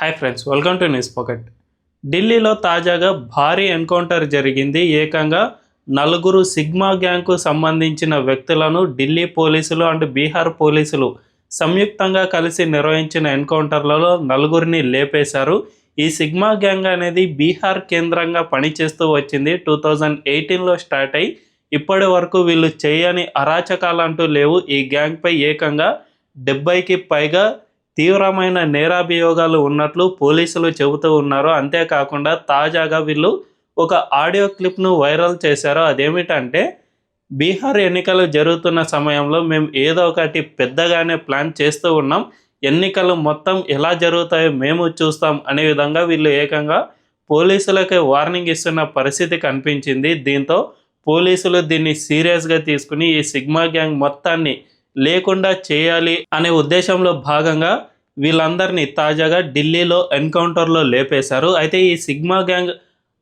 Hi friends, welcome to news pocket. ఢిల్లీలో తాజాగా భారీ ఎన్కౌంటర్ జరిగింది. ఏకంగా నలుగురు సిగ్మా గ్యాంగ్కు సంబంధించిన వ్యక్తులను ఢిల్లీ పోలీసులు అండ్ బీహార్ పోలీసులు సంయుక్తంగా కలిసి నిర్వహించిన ఎన్కౌంటర్లలో నలుగురిని లేపేశారు. ఈ సిగ్మా గ్యాంగ్ అనేది బీహార్ కేంద్రంగా పనిచేస్తూ వచ్చింది. 2018లో స్టార్ట్ అయ్యి ఇప్పటి వరకు వీళ్ళు చేయని అరాచకాలంటూ లేవు. ఈ గ్యాంగ్పై ఏకంగా 70కి పైగా తీవ్రమైన నేరాభియోగాలు ఉన్నట్లు పోలీసులు చెబుతూ ఉన్నారు. అంతేకాకుండా తాజాగా వీళ్ళు ఒక ఆడియో క్లిప్ను వైరల్ చేశారు. అదేమిటంటే, బీహార్ ఎన్నికలు జరుగుతున్న సమయంలో మేము ఏదో ఒకటి పెద్దగానే ప్లాన్ చేస్తూ ఉన్నాం, ఎన్నికలు మొత్తం ఎలా జరుగుతాయో మేము చూస్తాం అనే విధంగా వీళ్ళు ఏకంగా పోలీసులకే వార్నింగ్ ఇస్తున్న పరిస్థితి కనిపించింది. దీంతో పోలీసులు దీన్ని సీరియస్గా తీసుకుని ఈ సిగ్మా గ్యాంగ్ మొత్తాన్ని లేకుండా చేయాలి అనే ఉద్దేశంలో భాగంగా వీళ్ళందరినీ తాజాగా ఢిల్లీలో ఎన్కౌంటర్లో లేపేశారు. అయితే ఈ సిగ్మా గ్యాంగ్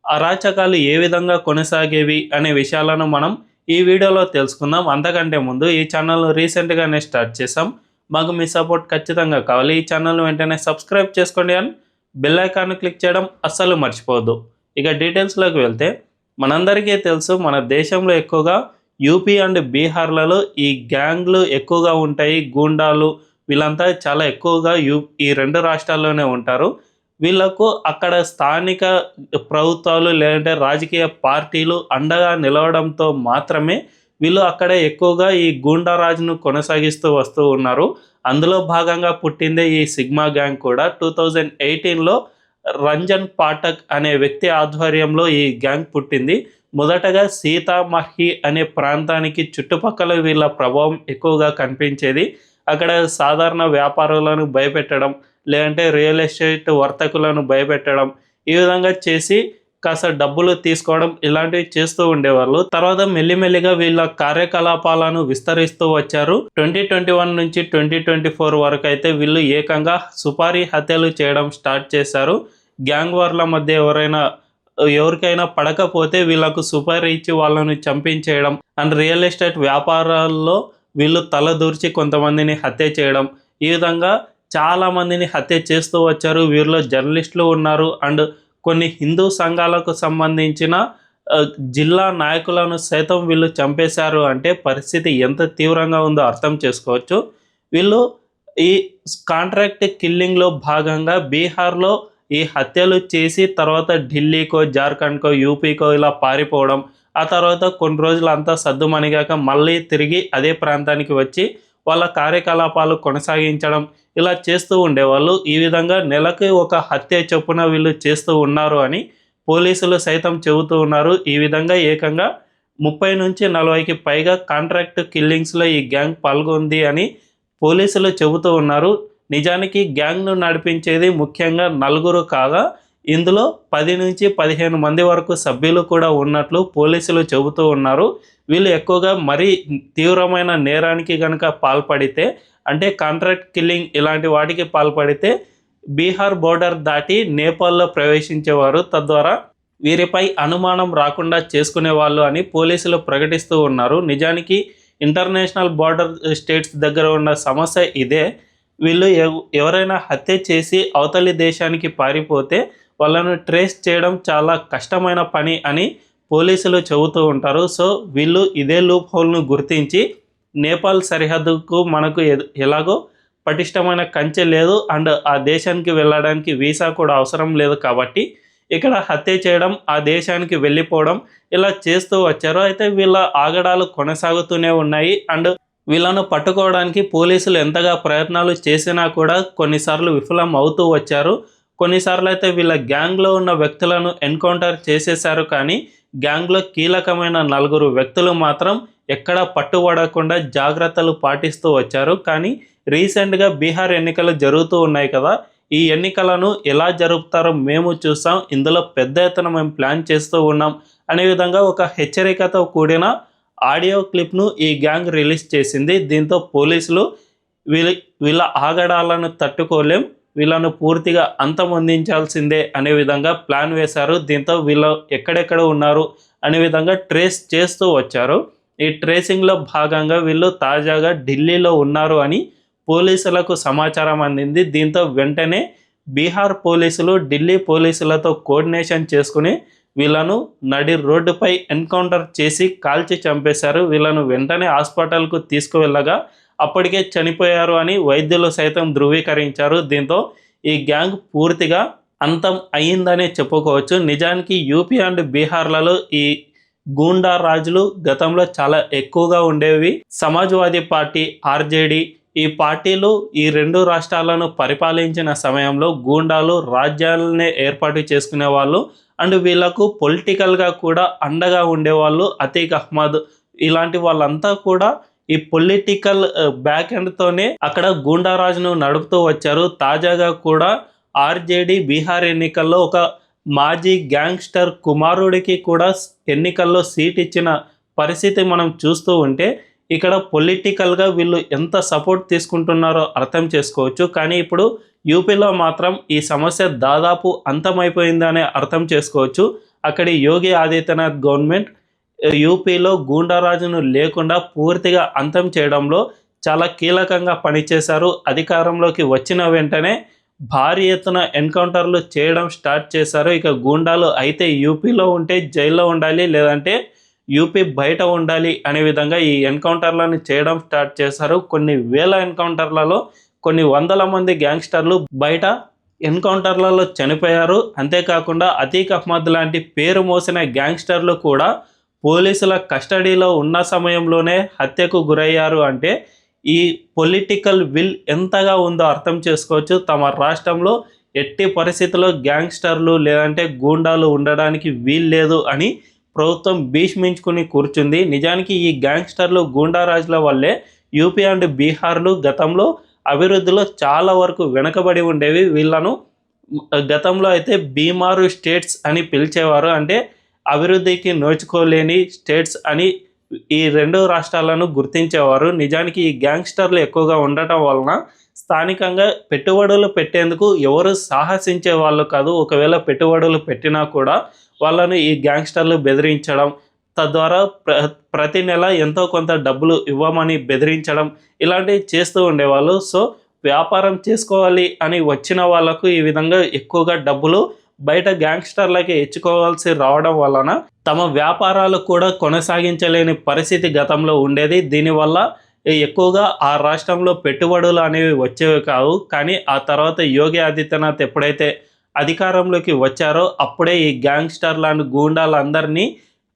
అరాచకాలు ఏ విధంగా కొనసాగేవి అనే విషయాలను మనం ఈ వీడియోలో తెలుసుకుందాం. అంతకంటే ముందు ఈ ఛానల్ను రీసెంట్గానే స్టార్ట్ చేసాం, మాకు మీ సపోర్ట్ ఖచ్చితంగా కావాలి. ఈ ఛానల్ను వెంటనే సబ్స్క్రైబ్ చేసుకోండి అని బెల్ ఐకాన్ క్లిక్ చేయడం అస్సలు మర్చిపోవద్దు. ఇక డీటెయిల్స్లోకి వెళ్తే, మనందరికీ తెలుసు, మన దేశంలో ఎక్కువగా యూపీ అండ్ బీహార్లలో ఈ గ్యాంగ్లు ఎక్కువగా ఉంటాయి. గూండాలు వీళ్ళంతా చాలా ఎక్కువగా ఈ రెండు రాష్ట్రాల్లోనే ఉంటారు. వీళ్ళకు అక్కడ స్థానిక ప్రభుత్వాలు లేదంటే రాజకీయ పార్టీలు అండగా నిలవడంతో మాత్రమే వీళ్ళు అక్కడ ఎక్కువగా ఈ గూండారాజును కొనసాగిస్తూ వస్తూ ఉన్నారు. అందులో భాగంగా పుట్టిందే ఈ సిగ్మా గ్యాంగ్ కూడా. 2018లో రంజన్ పాఠక్ అనే వ్యక్తి ఆధ్వర్యంలో ఈ గ్యాంగ్ పుట్టింది. మొదటగా సీతామర్హి అనే ప్రాంతానికి చుట్టుపక్కల వీళ్ళ ప్రభావం ఎక్కువగా కనిపించేది. అక్కడ సాధారణ వ్యాపారులను భయపెట్టడం, లేదంటే రియల్ ఎస్టేట్ వర్తకులను భయపెట్టడం, ఈ విధంగా చేసి కాస్త డబ్బులు తీసుకోవడం ఇలాంటివి చేస్తూ ఉండేవాళ్ళు. తర్వాత మెల్లిమెల్లిగా వీళ్ళ కార్యకలాపాలను విస్తరిస్తూ వచ్చారు. 2021 నుంచి 2024 వరకు అయితే వీళ్ళు ఏకంగా సుపారీ హత్యలు చేయడం స్టార్ట్ చేశారు. గ్యాంగ్ వార్ల మధ్య ఎవరికైనా పడకపోతే వీళ్ళకు సుపారీ ఇచ్చి వాళ్ళను చంపించేయడం అండ్ రియల్ ఎస్టేట్ వ్యాపారాల్లో వీళ్ళు తలదూర్చి కొంతమందిని హత్య చేయడం, ఈ విధంగా చాలామందిని హత్య చేస్తూ వచ్చారు. వీరిలో జర్నలిస్టులు ఉన్నారు అండ్ కొన్ని హిందూ సంఘాలకు సంబంధించిన జిల్లా నాయకులను సైతం వీళ్ళు చంపేశారు. అంటే పరిస్థితి ఎంత తీవ్రంగా ఉందో అర్థం చేసుకోవచ్చు. వీళ్ళు ఈ కాంట్రాక్ట్ కిల్లింగ్లో భాగంగా బీహార్లో ఈ హత్యలు చేసి తర్వాత ఢిల్లీకో, జార్ఖండ్కో, యూపీకో ఇలా పారిపోవడం, ఆ తర్వాత కొన్ని రోజులు అంతా సద్దుమణిగాక మళ్ళీ తిరిగి అదే ప్రాంతానికి వచ్చి వాళ్ళ కార్యకలాపాలు కొనసాగించడం ఇలా చేస్తూ ఉండేవాళ్ళు. ఈ విధంగా నెలకు ఒక హత్య చొప్పున వీళ్ళు చేస్తూ ఉన్నారు అని పోలీసులు సైతం చెబుతూ ఉన్నారు. ఈ విధంగా ఏకంగా 30 నుంచి 40కి పైగా కాంట్రాక్ట్ కిల్లింగ్స్లో ఈ గ్యాంగ్ పాల్గొంది అని పోలీసులు చెబుతూ ఉన్నారు. నిజానికి గ్యాంగ్ను నడిపించేది ముఖ్యంగా నలుగురు కాగా ఇందులో 10 నుంచి 15 మంది వరకు సభ్యులు కూడా ఉన్నట్లు పోలీసులు చెబుతూ ఉన్నారు. వీళ్ళు ఎక్కువగా మరీ తీవ్రమైన నేరానికి కనుక పాల్పడితే, అంటే కాంట్రాక్ట్ కిల్లింగ్ ఇలాంటి వాటికి పాల్పడితే బీహార్ బోర్డర్ దాటి నేపాల్లో ప్రవేశించేవారు. తద్వారా వీరిపై అనుమానం రాకుండా చేసుకునేవాళ్ళు అని పోలీసులు ప్రకటిస్తూ ఉన్నారు. నిజానికి ఇంటర్నేషనల్ బోర్డర్ స్టేట్స్ దగ్గర ఉన్న సమస్య ఇదే. వీళ్ళు ఎవరైనా హత్య చేసి అవతలి దేశానికి పారిపోతే వాళ్ళను ట్రేస్ చేయడం చాలా కష్టమైన పని అని పోలీసులు చెబుతూ ఉంటారు. సో వీళ్ళు ఇదే లూప్ హోల్ను గుర్తించి నేపాల్ సరిహద్దుకు మనకు ఎలాగో పటిష్టమైన కంచె లేదు అండ్ ఆ దేశానికి వెళ్ళడానికి వీసా కూడా అవసరం లేదు కాబట్టి ఇక్కడ హత్య చేయడం, ఆ దేశానికి వెళ్ళిపోవడం ఇలా చేస్తూ వచ్చారు. అయితే వీళ్ళ ఆగడాలు కొనసాగుతూనే ఉన్నాయి అండ్ వీళ్ళను పట్టుకోవడానికి పోలీసులు ఎంతగా ప్రయత్నాలు చేసినా కూడా కొన్నిసార్లు విఫలం అవుతూ వచ్చారు. కొన్నిసార్లు అయితే వీళ్ళ గ్యాంగ్లో ఉన్న వ్యక్తులను ఎన్కౌంటర్ చేసేశారు. కానీ గ్యాంగ్లో కీలకమైన 4 వ్యక్తులు మాత్రం ఎక్కడా పట్టుబడకుండా జాగ్రత్తలు పాటిస్తూ వచ్చారు. కానీ రీసెంట్గా బీహార్ ఎన్నికలు జరుగుతూ ఉన్నాయి కదా, ఈ ఎన్నికలను ఎలా జరుపుతారో మేము చూస్తాం, ఇందులో పెద్ద ఎత్తున మేము ప్లాన్ చేస్తూ ఉన్నాం అనే విధంగా ఒక హెచ్చరికతో కూడిన ఆడియో క్లిప్ను ఈ గ్యాంగ్ రిలీజ్ చేసింది. దీంతో పోలీసులు వీళ్ళ ఆగడాలను తట్టుకోలేం, వీళ్ళను పూర్తిగా అంతమొందించాల్సిందే అనే విధంగా ప్లాన్ వేశారు. దీంతో వీళ్ళు ఎక్కడెక్కడ ఉన్నారు అనే విధంగా ట్రేస్ చేస్తూ వచ్చారు. ఈ ట్రేసింగ్లో భాగంగా వీళ్ళు తాజాగా ఢిల్లీలో ఉన్నారు అని పోలీసులకు సమాచారం అందింది. దీంతో వెంటనే బీహార్ పోలీసులు ఢిల్లీ పోలీసులతో కోఆర్డినేషన్ చేసుకుని వీళ్ళను నడి రోడ్డుపై ఎన్కౌంటర్ చేసి కాల్చి చంపేశారు. వీళ్ళను వెంటనే హాస్పిటల్కు తీసుకువెళ్ళగా అప్పటికే చనిపోయారు అని వైద్యులు సైతం ధృవీకరించారు. దీంతో ఈ గ్యాంగ్ పూర్తిగా అంతం అయ్యిందనే చెప్పుకోవచ్చు. నిజానికి యూపీ అండ్ బీహార్లలో ఈ గూండా రాజులు గతంలో చాలా ఎక్కువగా ఉండేవి. సమాజ్వాదీ పార్టీ, ఆర్జేడీ ఈ పార్టీలు ఈ రెండు రాష్ట్రాలను పరిపాలించిన సమయంలో గూండాలు రాజ్యాలనే ఏర్పాటు చేసుకునే వాళ్ళు అండ్ వీళ్ళకు పొలిటికల్గా కూడా అండగా ఉండేవాళ్ళు. అతీక్ అహ్మద్ ఇలాంటి వాళ్ళంతా కూడా ఈ పొలిటికల్ బ్యాక్ ఎండ్తోనే అక్కడ గూండా రాజును నడుపుతూ వచ్చారు. తాజాగా కూడా ఆర్జేడీ బీహార్ ఎన్నికల్లో ఒక మాజీ గ్యాంగ్స్టర్ కుమారుడికి కూడా ఎన్నికల్లో సీట్ ఇచ్చిన పరిస్థితి మనం చూస్తూ ఉంటే ఇక్కడ పొలిటికల్గా వీళ్ళు ఎంత సపోర్ట్ తీసుకుంటున్నారో అర్థం చేసుకోవచ్చు. కానీ ఇప్పుడు యూపీలో మాత్రం ఈ సమస్య దాదాపు అంతమైపోయిందనే అర్థం చేసుకోవచ్చు. అక్కడి యోగి ఆదిత్యనాథ్ గవర్నమెంట్ యూపీలో గూండారాజును లేకుండా పూర్తిగా అంతం చేయడంలో చాలా కీలకంగా పనిచేశారు. అధికారంలోకి వచ్చిన వెంటనే భారీ ఎత్తున ఎన్కౌంటర్లు చేయడం స్టార్ట్ చేశారు. ఇక గూండాలు అయితే యూపీలో ఉంటే జైల్లో ఉండాలి, లేదంటే యూపీ బయట ఉండాలి అనే విధంగా ఈ ఎన్కౌంటర్లను చేయడం స్టార్ట్ చేశారు. కొన్ని వేల ఎన్కౌంటర్లలో కొన్ని వందల మంది గ్యాంగ్స్టర్లు బయట ఎన్కౌంటర్లలో చనిపోయారు. అంతేకాకుండా అతీక్ అహ్మద్ లాంటి పేరు మోసిన గ్యాంగ్స్టర్లు కూడా పోలీసుల కస్టడీలో ఉన్న సమయంలోనే హత్యకు గురయ్యారు. అంటే ఈ పొలిటికల్ విల్ ఎంతగా ఉందో అర్థం చేసుకోవచ్చు. తమ రాష్ట్రంలో ఎట్టి పరిస్థితుల్లో గ్యాంగ్స్టర్లు లేదంటే గూండాలు ఉండడానికి వీల్లేదు అని ప్రభుత్వం భీష్మించుకుని కూర్చుంది. నిజానికి ఈ గ్యాంగ్స్టర్లు గూండారాజుల వల్లే యూపీ అండ్ బీహార్లు గతంలో అభివృద్ధిలో చాలా వరకు వెనకబడి ఉండేవి. వీళ్ళను గతంలో అయితే బీమారు స్టేట్స్ అని పిలిచేవారు. అంటే అభివృద్ధికి నోచుకోలేని స్టేట్స్ అని ఈ రెండు రాష్ట్రాలను గుర్తించేవారు. నిజానికి ఈ గ్యాంగ్స్టర్లు ఎక్కువగా ఉండటం వలన స్థానికంగా పెట్టుబడులు పెట్టేందుకు ఎవరు సాహసించే వాళ్ళు కాదు. ఒకవేళ పెట్టుబడులు పెట్టినా కూడా వాళ్ళను ఈ గ్యాంగ్స్టర్లు బెదిరించడం, తద్వారా ప్రతి నెల ఎంతో కొంత డబ్బులు ఇవ్వమని బెదిరించడం ఇలాంటివి చేస్తూ ఉండేవాళ్ళు. సో వ్యాపారం చేసుకోవాలి అని వచ్చిన వాళ్ళకు ఈ విధంగా ఎక్కువగా డబ్బులు బయట గ్యాంగ్స్టర్లకి ఇచ్చుకోవాల్సి రావడం వలన తమ వ్యాపారాలు కూడా కొనసాగించలేని పరిస్థితి గతంలో ఉండేది. దీనివల్ల ఎక్కువగా ఆ రాష్ట్రంలో పెట్టుబడులు అనేవి వచ్చేవి కావు. కానీ ఆ తర్వాత యోగి ఆదిత్యనాథ్ ఎప్పుడైతే అధికారంలోకి వచ్చారో అప్పుడే ఈ గ్యాంగ్స్టర్లను గూండాలందరినీ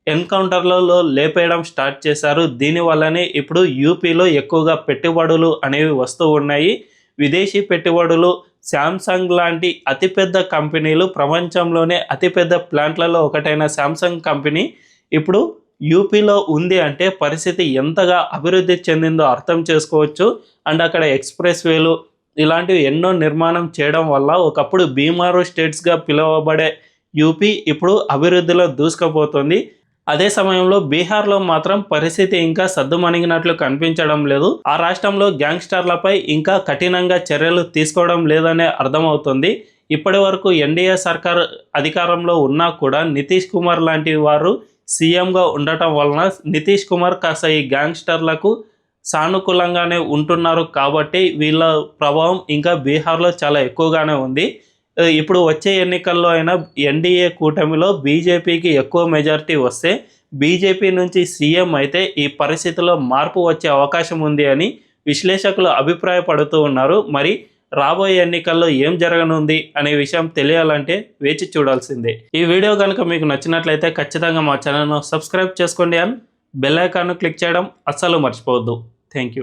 ఎన్కౌంటర్లలో లేపేయడం స్టార్ట్ చేశారు. దీనివల్లనే ఇప్పుడు యూపీలో ఎక్కువగా పెట్టుబడులు అనేవి వస్తూ ఉన్నాయి. విదేశీ పెట్టుబడులు, శాంసంగ్ లాంటి అతిపెద్ద కంపెనీలు, ప్రపంచంలోనే అతిపెద్ద ప్లాంట్లలో ఒకటైన శాంసంగ్ కంపెనీ ఇప్పుడు యూపీలో ఉంది అంటే పరిస్థితి ఎంతగా అభివృద్ధి చెందిందో అర్థం చేసుకోవచ్చు. అండ్ అక్కడ ఎక్స్ప్రెస్ వేలు ఇలాంటివి ఎన్నో నిర్మాణం చేయడం వల్ల ఒకప్పుడు బీమారు స్టేట్స్గా పిలువబడే యూపీ ఇప్పుడు అభివృద్ధిలో దూసుకుపోతుంది. అదే సమయంలో బీహార్లో మాత్రం పరిస్థితి ఇంకా సద్దుమణిగినట్లు కనిపించడం లేదు. ఆ రాష్ట్రంలో గ్యాంగ్స్టర్లపై ఇంకా కఠినంగా చర్యలు తీసుకోవడం లేదనే అర్థమవుతుంది. ఇప్పటి వరకు ఎన్డీఏ సర్కార్ అధికారంలో ఉన్నా కూడా నితీష్ కుమార్ లాంటి వారు సీఎంగా ఉండటం వలన నితీష్ కుమార్ కాస్త ఈ గ్యాంగ్స్టర్లకు సానుకూలంగానే ఉంటున్నారు. కాబట్టి వీళ్ళ ప్రభావం ఇంకా బీహార్లో చాలా ఎక్కువగానే ఉంది. ఇప్పుడు వచ్చే ఎన్నికల్లో అయినా ఎన్డీఏ కూటమిలో బీజేపీకి ఎక్కువ మెజారిటీ వస్తే బీజేపీ నుంచి సీఎం అయితే ఈ పరిస్థితిలో మార్పు వచ్చే అవకాశం ఉంది అని విశ్లేషకులు అభిప్రాయపడుతూ ఉన్నారు. మరి రాబోయే ఎన్నికల్లో ఏం జరగనుంది అనే విషయం తెలియాలంటే వేచి చూడాల్సిందే. ఈ వీడియో కనుక మీకు నచ్చినట్లయితే ఖచ్చితంగా మా ఛానల్ను సబ్స్క్రైబ్ చేసుకోండి అండ్ బెల్ ఐకాన్ను క్లిక్ చేయడం అస్సలు మర్చిపోవద్దు. Thank you.